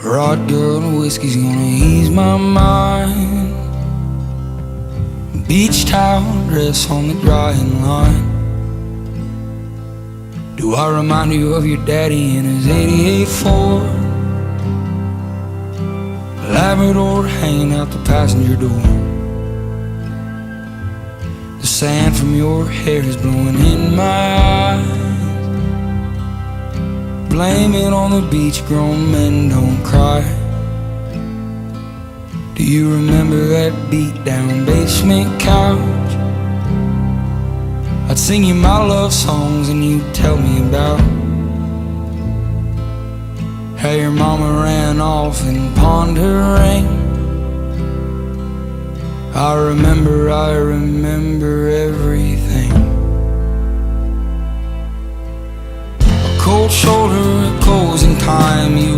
Rod girl and whiskey's gonna ease my mind. Beach towel dress on the drying line. Do I remind you of your daddy in his 88 Ford? Labrador hanging out the passenger door. The sand from your hair is blowing in my eyes. Blame it on the beach, grown men don't cry. Do you remember that beat down basement couch? I'd sing you my love songs and you'd tell me about how your mama ran off and pawned her ring. I remember everything. A cold shoulder, a closing time, you